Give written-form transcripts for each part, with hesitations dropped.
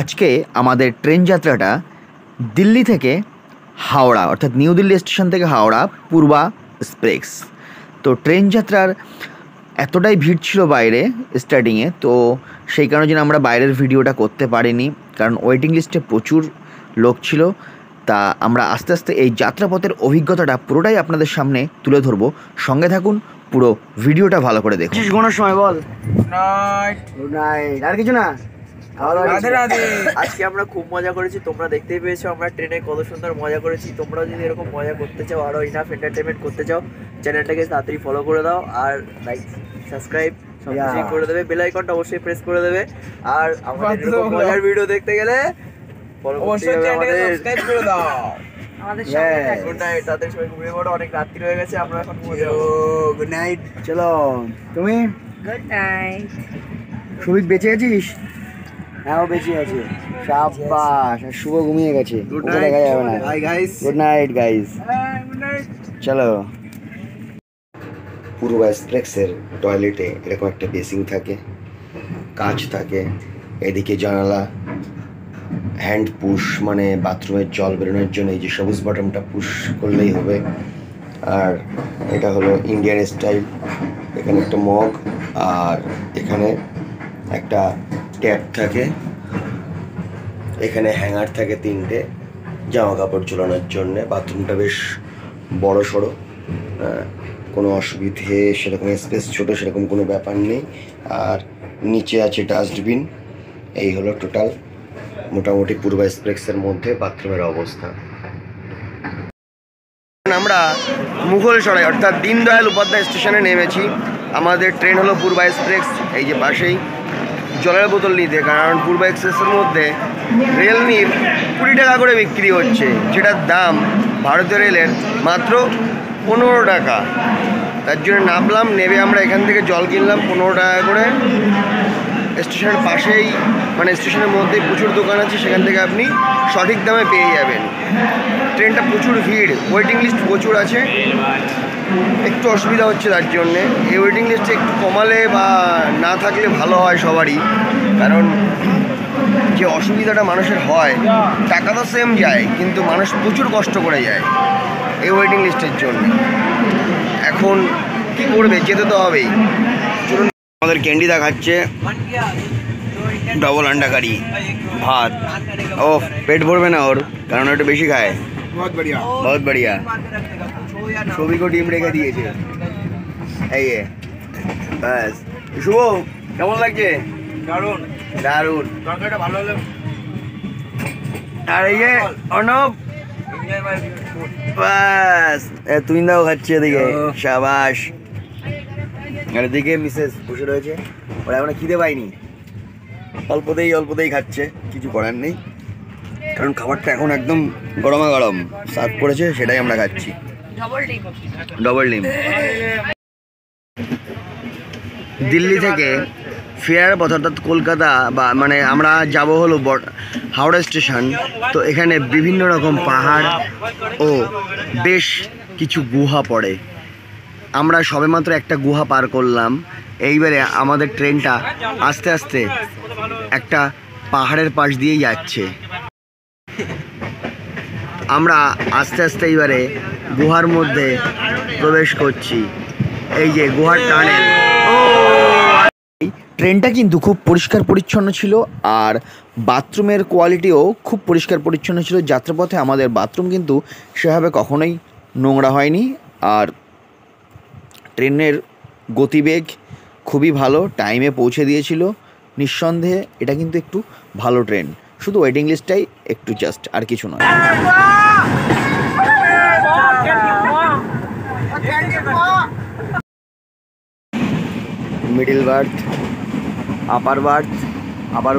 আজকে আমাদের ট্রেন যাত্রাটা দিল্লি থেকে হাওড়া অর্থাৎ নিউ দিল্লি স্টেশন থেকে হাওড়া পূর্বা এক্সপ্রেস। তো ট্রেন যাত্রার এতটাই ভিড় ছিল বাইরে স্টার্টিংয়ে, তো সেই কারণে জন্য আমরা বাইরের ভিডিওটা করতে পারিনি, কারণ ওয়েটিং লিস্টে প্রচুর লোক ছিল। তা আমরা আস্তে আস্তে এই যাত্রাপথের অভিজ্ঞতাটা পুরোটাই আপনাদের সামনে তুলে ধরবো। সঙ্গে থাকুন, পুরো ভিডিওটা ভালো করে দেখুন। ঘুমানোর সময় বল গুড নাইট, আর কিছু না। আজকে আমরা খুব মজা করেছি, তোমরা দেখতেই পেয়েছো আমরা ট্রেনে কত সুন্দর মজা করেছি। তোমরাও যদি এরকম মজা করতে চাও, আরো ইনাফ এন্টারটেনমেন্ট করতে চাও, চ্যানেলটাকে তাড়াতাড়ি ফলো করে দাও আর লাইক সাবস্ক্রাইব সবকিছু করে দেবে, বেল আইকনটা অবশ্যই প্রেস করে দেবে। আর আমাদের এরকম মজার ভিডিও দেখতে গেলে অবশ্যই চ্যানেলটাকে সাবস্ক্রাইব করে দাও। আমাদের সঙ্গে থাকো। গুড নাইট, তাদের সবাই ঘুমিয়ে পড়ো, অনেক রাত্রি হয়ে গেছে, আমরা এখন ঘুমিয়ে যাবো। Good night. চলো, তুমি গুড নাইট। সুবিক বেঁচে আছিস? হ্যাঁ, ও বেঁচে আছে। শাবাশ। আর শুভ ঘুমিয়ে গেছে, ওকে দেখা যাবে না। Hi guys, good night guys. Good night. চলো। পূর্ব এক্সপ্রেসের টয়লেটে এরকম একটা বেসিং থাকে, কাঁচ থাকে, এদিকে জানালা, হ্যান্ড পুশ মানে বাথরুমের জল বেরোনোর জন্য এই যে সবুজ বাটনটা পুশ করলেই হবে। আর এটা হলো ইন্ডিয়ান স্টাইল, এখানে একটা মগ আর এখানে একটা ট্যাপ থাকে, এখানে হ্যাঙ্গার থাকে 3টে জামা কাপড় ঝোলানোর জন্যে। বাথরুমটা বেশ বড় সড়ো, কোনো অসুবিধে সেরকম, স্পেস ছোটো সেরকম কোনো ব্যাপার নেই। আর নিচে আছে ডাস্টবিন। এই হলো টোটাল মোটামুটি পূর্ব এক্সপ্রেসের মধ্যে বাথরুমের অবস্থা। আমরা মুঘল সরাই অর্থাৎ দীনদয়াল উপাধ্যায় স্টেশনে নেমেছি। আমাদের ট্রেন হলো পূর্ব এক্সপ্রেস, এই যে পাশেই। জলের বোতল নিতে, কারণ পূর্ব এক্সপ্রেসের মধ্যে রেল নির 20 টাকা করে বিক্রি হচ্ছে, যেটার দাম ভারতীয় রেলের মাত্র 15 টাকা। তার জন্য নামলাম, নেবে আমরা এখান থেকে জল কিনলাম 15 টাকা করে। স্টেশনের পাশেই মানে স্টেশনের মধ্যেই প্রচুর দোকান আছে, সেখান থেকে আপনি সঠিক দামে পেয়ে যাবেন। ট্রেনটা প্রচুর ভিড়, ওয়েটিং লিস্ট প্রচুর আছে, একটু অসুবিধা হচ্ছে তার জন্যে। এই ওয়েটিং লিস্টে একটু কমালে বা না থাকলে ভালো হয় সবারই, কারণ যে অসুবিধাটা মানুষের হয়, টাকা তো সেম যায় কিন্তু মানুষ প্রচুর কষ্ট করে যায় এই ওয়েটিং লিস্টের জন্য। এখন কি করবে, যেতে তো হবেই। চলুন, আমাদের ক্যান্ডি দেখাচ্ছে ডবল আন্ডা কারি ভাত। ও পেট ভরবে না ওর, কারণ ওটা বেশি খায়। বহুত বড়িয়া। ছবিকেও ডিম রেখে দিয়েছে। এই ব্যাস। শুভ, কেমন লাগছে? দারুন দারুন। তরকারিটা ভালো হলে। আর এই যে অর্ণব, ব্যাস তুই দাও খাচ্ছে এদিকে। শাবাশ। আর এদিকে মিসেস বসে রয়েছে, ওরা এখনো খিদে পায়নি, অল্পতেই খাচ্ছে, কিছু করার নেই, কারণ খাবারটা এখন একদম গরমা গরম সার্ভ করেছে, সেটাই আমরা খাচ্ছি। ডবল ডিম। দিল্লি থেকে ফেরার পথ অর্থাৎ কলকাতা বা মানে আমরা যাব হলো হাওড়া স্টেশন। তো এখানে বিভিন্ন রকম পাহাড় ও বেশ কিছু গুহা পড়ে। আমরা সবেমাত্র একটা গুহা পার করলাম। এইবারে আমাদের ট্রেনটা আস্তে আস্তে একটা পাহাড়ের পাশ দিয়েই যাচ্ছে। আমরা আস্তে আস্তে এইবারে গুহার মধ্যে প্রবেশ করছি। এই যে গুহার টানেল। ট্রেনটা কিন্তু খুব পরিষ্কার পরিচ্ছন্ন ছিল, আর বাথরুমের কোয়ালিটিও খুব পরিষ্কার পরিচ্ছন্ন ছিল। যাত্রাপথে আমাদের বাথরুম কিন্তু সেভাবে কখনোই নোংরা হয়নি। আর ট্রেনের গতিবেগ খুবই ভালো, টাইমে পৌঁছে দিয়েছিল। নিঃসন্দেহে এটা কিন্তু একটু ভালো ট্রেন, শুধু ওয়েটিং লিস্টটাই একটু জাস্ট, আর কিছু নয়। মিডিল বার্থ, আপার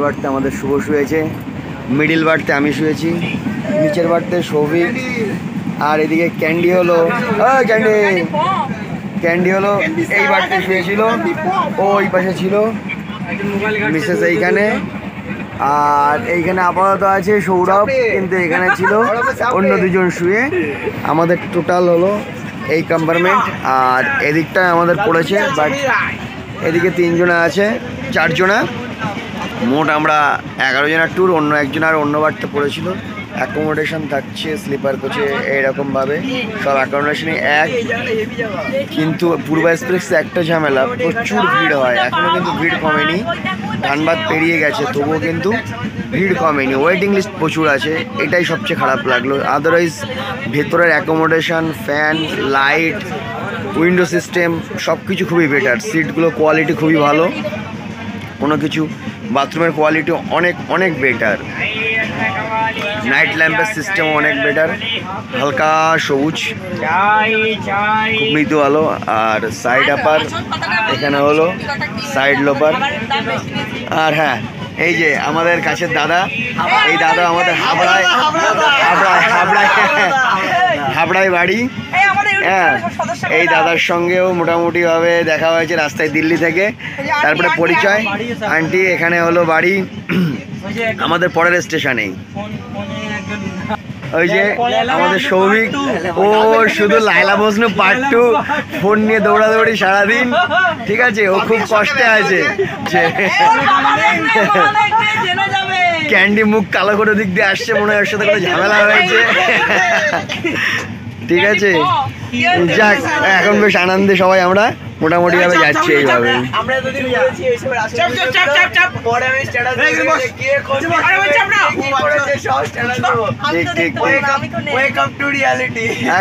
বার্থে আমাদের শুভ শুয়েছে, মিডিল বার্থে আমি শুয়েছি, নিচের বার্থে সৌভিক, আর এদিকে ক্যান্ডি হলো এই বার্থে শুয়েছিল, ও ওই পাশে ছিল, মিসেস এইখানে, আর এইখানে আপাতত আছে সৌরভ, কিন্তু এখানে ছিল অন্য দুজন শুয়ে। আমাদের টোটাল হলো এই কম্পার্টমেন্ট, আর এদিকটায় আমাদের পড়েছে, বাট এদিকে 3 জনা আছে, 4 জনা, মোট আমরা 11 জনের ট্যুর, অন্য একজন আর অন্য বাড়তে পড়েছিল। অ্যাকোমোডেশন থাকছে স্লিপার কোচে এইরকমভাবে, সব অ্যাকোমোডেশনই এক। কিন্তু পূর্ব এক্সপ্রেসে একটা ঝামেলা, প্রচুর ভিড় হয়। এখনও কিন্তু ভিড় কমেনি, ধানবাদ পেরিয়ে গেছে, তবুও কিন্তু ভিড় কমেনি, ওয়েটিং লিস্ট প্রচুর আছে। এটাই সবচেয়ে খারাপ লাগলো। আদারওয়াইজ ভেতরের accommodation, fan, light, window system সব কিছু খুবই বেটার। সিটগুলো কোয়ালিটি খুবই ভালো, কোনো কিছু, বাথরুমের কোয়ালিটি অনেক অনেক বেটার। নাইট ল্যাম্পের সিস্টেমও অনেক বেটার, হালকা সবুজ, খুব মৃদু আলো। আর সাইড আপার এখানে হলো সাইড লোপার। আর হ্যাঁ, এই যে আমাদের কাছের দাদা, এই দাদা আমাদের হাবড়ায় বাড়ি। হ্যাঁ, এই দাদার সঙ্গেও মোটামুটিভাবে দেখা হয়েছে রাস্তায় দিল্লি থেকে, তারপরে পরিচয়। আন্টি এখানে হলো বাড়ি আমাদের পরের স্টেশনেই। ওই যে আমাদের সৌভিক, ও শুধু লাইলা মজনু পার্ট 2 ফোন নিয়ে দৌড়াদৌড়ি সারাদিন, ঠিক আছে, ও খুব কষ্টে আছে। ক্যান্ডি মুখ কালো করে দিক দিয়ে আসছে, মনে হয় ওর সাথে কোনো ঝামেলা হয়েছে। ঠিক আছে, যাক, এখন বেশ আনন্দে সবাই আমরা মোটামুটি ভাবে যাচ্ছি এইভাবে।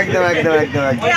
একদম একদম একদম একদম।